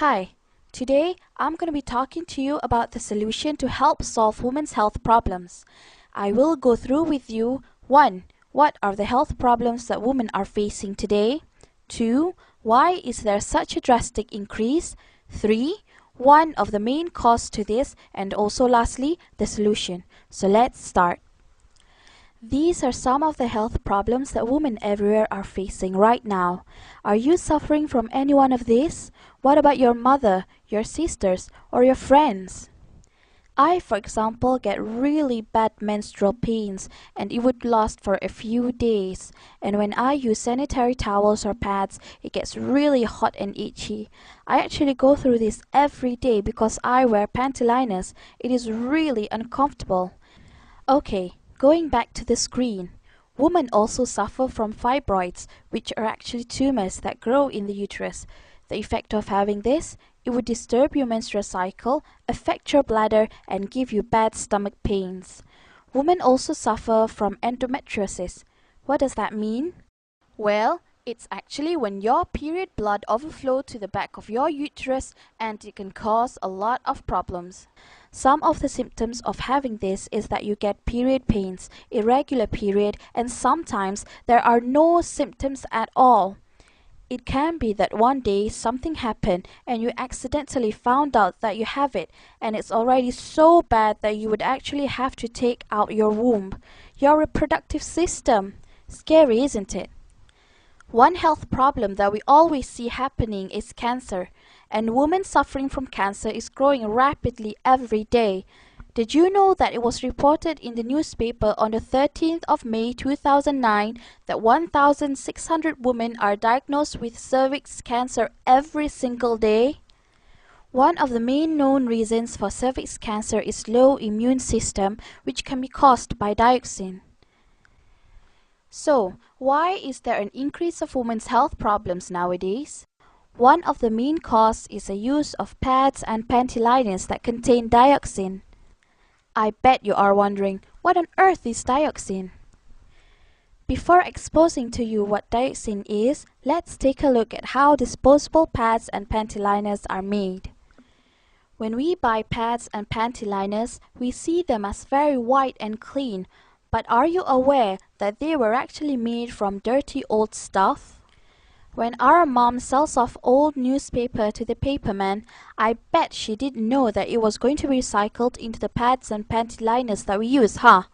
Hi, today I'm going to be talking to you about the solution to help solve women's health problems. I will go through with you 1. What are the health problems that women are facing today? 2. Why is there such a drastic increase? 3. One of the main causes to this, and also lastly, the solution. So let's start. These are some of the health problems that women everywhere are facing right now. Are you suffering from any one of these? What about your mother, your sisters, or your friends? I, for example, get really bad menstrual pains and it would last for a few days. And when I use sanitary towels or pads, it gets really hot and itchy. I actually go through this every day because I wear panty liners. It is really uncomfortable. Okay. Going back to the screen, women also suffer from fibroids, which are actually tumors that grow in the uterus. The effect of having this, it would disturb your menstrual cycle, affect your bladder, and give you bad stomach pains. Women also suffer from endometriosis. What does that mean? Well, it's actually when your period blood overflows to the back of your uterus and it can cause a lot of problems. Some of the symptoms of having this is that you get period pains, irregular period, and sometimes there are no symptoms at all. It can be that one day something happened and you accidentally found out that you have it and it's already so bad that you would actually have to take out your womb, your reproductive system. Scary, isn't it? One health problem that we always see happening is cancer, and women suffering from cancer is growing rapidly every day. Did you know that it was reported in the newspaper on the 13th of May 2009 that 1,600 women are diagnosed with cervix cancer every single day? One of the main known reasons for cervix cancer is low immune system, which can be caused by dioxin. So, why is there an increase of women's health problems nowadays? One of the main causes is the use of pads and panty liners that contain dioxin. I bet you are wondering, what on earth is dioxin? Before exposing to you what dioxin is, let's take a look at how disposable pads and panty liners are made. When we buy pads and panty liners, we see them as very white and clean. But are you aware that they were actually made from dirty old stuff? When our mom sells off old newspaper to the paperman, I bet she didn't know that it was going to be recycled into the pads and panty liners that we use, huh?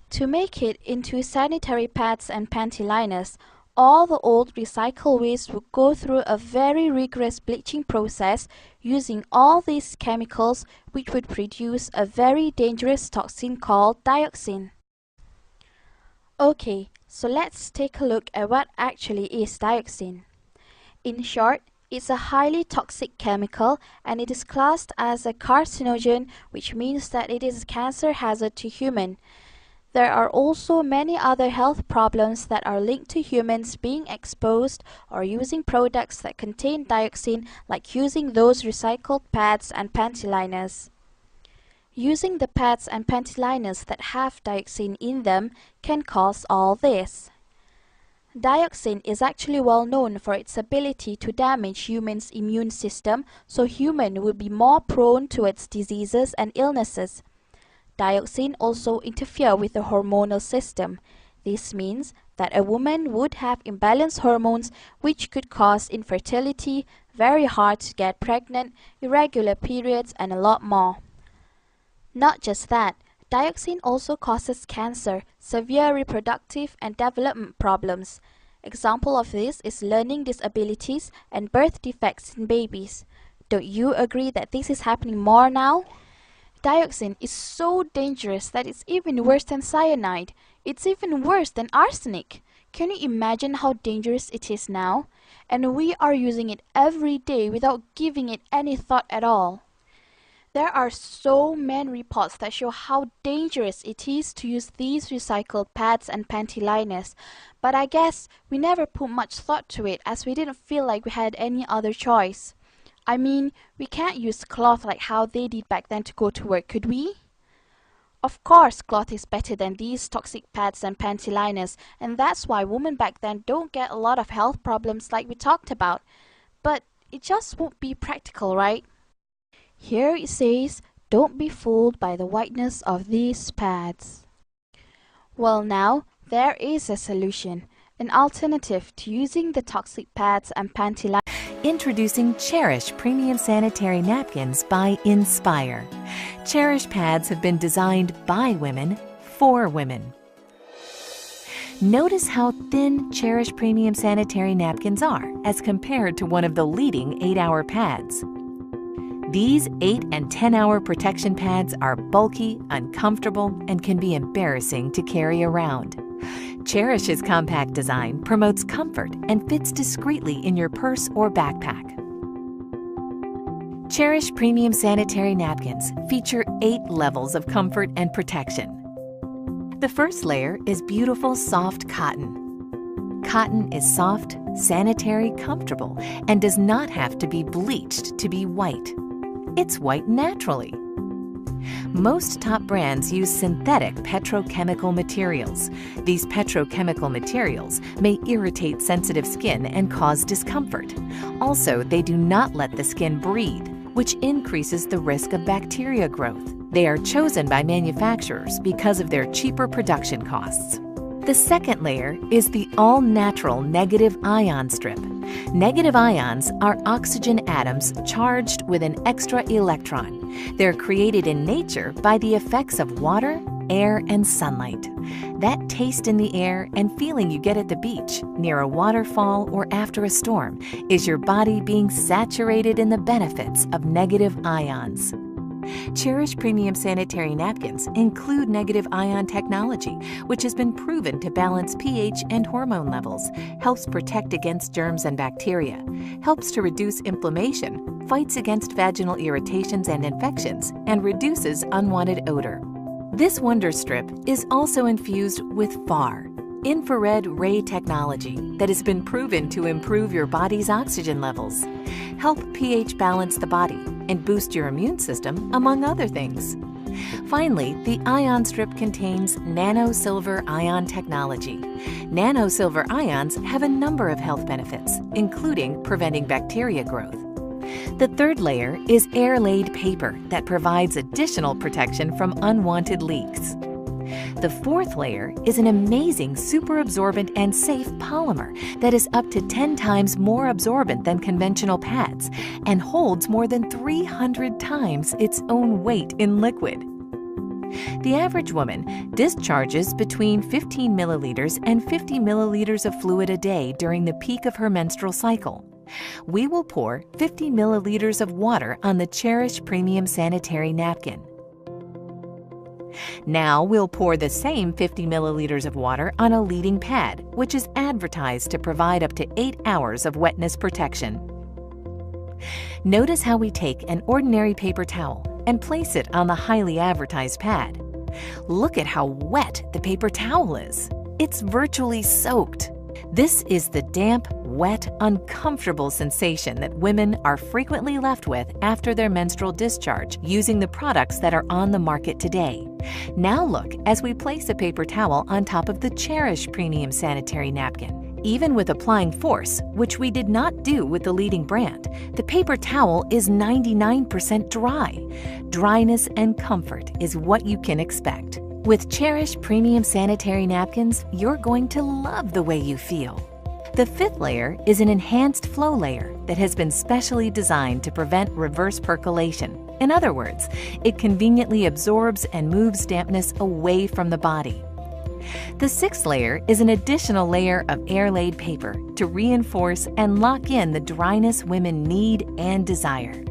To make it into sanitary pads and panty liners, all the old recycle waste would go through a very rigorous bleaching process using all these chemicals which would produce a very dangerous toxin called dioxin. Okay, so let's take a look at what actually is dioxin. In short, it's a highly toxic chemical and it is classed as a carcinogen, which means that it is a cancer hazard to humans. There are also many other health problems that are linked to humans being exposed or using products that contain dioxin, like using those recycled pads and panty liners. Using the pads and panty liners that have dioxin in them can cause all this. Dioxin is actually well known for its ability to damage humans' immune system, so humans will be more prone towards diseases and illnesses. Dioxin also interferes with the hormonal system. This means that a woman would have imbalanced hormones which could cause infertility, very hard to get pregnant, irregular periods, and a lot more. Not just that, dioxin also causes cancer, severe reproductive and development problems. Example of this is learning disabilities and birth defects in babies. Don't you agree that this is happening more now? Dioxin is so dangerous that it's even worse than cyanide. It's even worse than arsenic. Can you imagine how dangerous it is now? And we are using it every day without giving it any thought at all. There are so many reports that show how dangerous it is to use these recycled pads and panty liners, but I guess we never put much thought to it as we didn't feel like we had any other choice. I mean, we can't use cloth like how they did back then to go to work, could we? Of course, cloth is better than these toxic pads and panty liners, and that's why women back then don't get a lot of health problems like we talked about. But it just won't be practical, right? Here it says, don't be fooled by the whiteness of these pads. Well, now, there is a solution, an alternative to using the toxic pads and panty liners. Introducing Cherish Premium Sanitary Napkins by Nspire. Cherish pads have been designed by women for women. Notice how thin Cherish Premium Sanitary Napkins are as compared to one of the leading 8-hour pads. These 8 and 10-hour protection pads are bulky, uncomfortable, and can be embarrassing to carry around. Cherish's compact design promotes comfort and fits discreetly in your purse or backpack. Cherish Premium Sanitary Napkins feature 8 levels of comfort and protection. The first layer is beautiful, soft cotton. Cotton is soft, sanitary, comfortable, and does not have to be bleached to be white. It's white naturally. Most top brands use synthetic petrochemical materials. These petrochemical materials may irritate sensitive skin and cause discomfort. Also, they do not let the skin breathe, which increases the risk of bacteria growth. They are chosen by manufacturers because of their cheaper production costs. The second layer is the all-natural negative ion strip. Negative ions are oxygen atoms charged with an extra electron. They're created in nature by the effects of water, air, and sunlight. That taste in the air and feeling you get at the beach, near a waterfall, or after a storm is your body being saturated in the benefits of negative ions. Cherish Premium Sanitary Napkins include negative ion technology, which has been proven to balance pH and hormone levels, helps protect against germs and bacteria, helps to reduce inflammation, fights against vaginal irritations and infections, and reduces unwanted odor. This Wonder Strip is also infused with FAR, infrared ray technology, that has been proven to improve your body's oxygen levels, help pH balance the body, and boost your immune system, among other things. Finally, the ion strip contains nano-silver ion technology. Nano-silver ions have a number of health benefits, including preventing bacteria growth. The third layer is air-laid paper that provides additional protection from unwanted leaks. The fourth layer is an amazing super absorbent and safe polymer that is up to 10 times more absorbent than conventional pads and holds more than 300 times its own weight in liquid. The average woman discharges between 15 milliliters and 50 milliliters of fluid a day during the peak of her menstrual cycle. We will pour 50 milliliters of water on the Cherish Premium Sanitary Napkin. Now we'll pour the same 50 milliliters of water on a leading pad, which is advertised to provide up to 8 hours of wetness protection. Notice how we take an ordinary paper towel and place it on the highly advertised pad. Look at how wet the paper towel is. It's virtually soaked. This is the damp, wet, uncomfortable sensation that women are frequently left with after their menstrual discharge using the products that are on the market today. Now look as we place a paper towel on top of the Cherish Premium Sanitary Napkin. Even with applying force, which we did not do with the leading brand, the paper towel is 99% dry. Dryness and comfort is what you can expect. With Cherish Premium Sanitary Napkins, you're going to love the way you feel. The fifth layer is an enhanced flow layer that has been specially designed to prevent reverse percolation. In other words, it conveniently absorbs and moves dampness away from the body. The sixth layer is an additional layer of air-laid paper to reinforce and lock in the dryness women need and desire.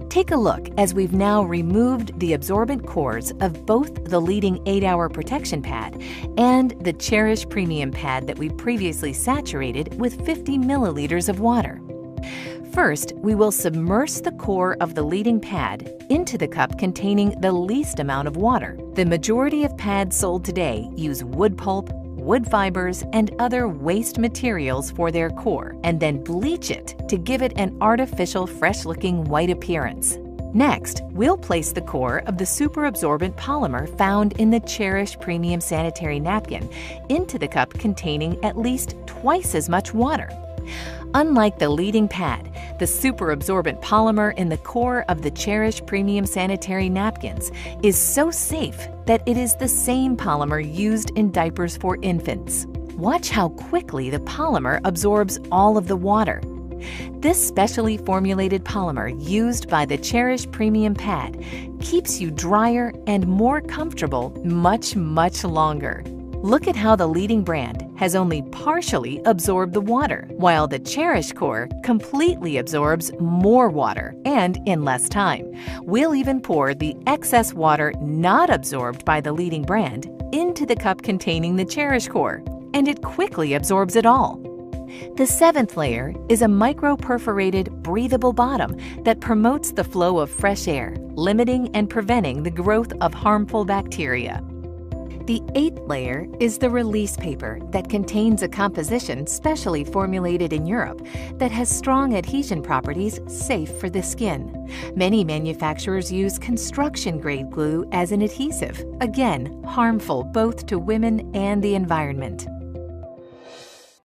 Take a look as we've now removed the absorbent cores of both the leading 8-hour protection pad and the Cherish Premium pad that we previously saturated with 50 milliliters of water. First, we will submerge the core of the leading pad into the cup containing the least amount of water. The majority of pads sold today use wood pulp, wood fibers, and other waste materials for their core, and then bleach it to give it an artificial, fresh-looking white appearance. Next, we'll place the core of the super absorbent polymer found in the Cherish Premium Sanitary Napkin into the cup containing at least twice as much water. Unlike the leading pad, the superabsorbent polymer in the core of the Cherish premium sanitary napkins is so safe that it is the same polymer used in diapers for infants. Watch how quickly the polymer absorbs all of the water. This specially formulated polymer used by the Cherish Premium Pad keeps you drier and more comfortable much longer. Look at how the leading brand has only partially absorbed the water, while the Cherish core completely absorbs more water and in less time. We'll even pour the excess water not absorbed by the leading brand into the cup containing the Cherish core, and it quickly absorbs it all. The seventh layer is a micro-perforated, breathable bottom that promotes the flow of fresh air, limiting and preventing the growth of harmful bacteria. The eighth layer is the release paper that contains a composition specially formulated in Europe that has strong adhesion properties safe for the skin. Many manufacturers use construction-grade glue as an adhesive, again, harmful both to women and the environment.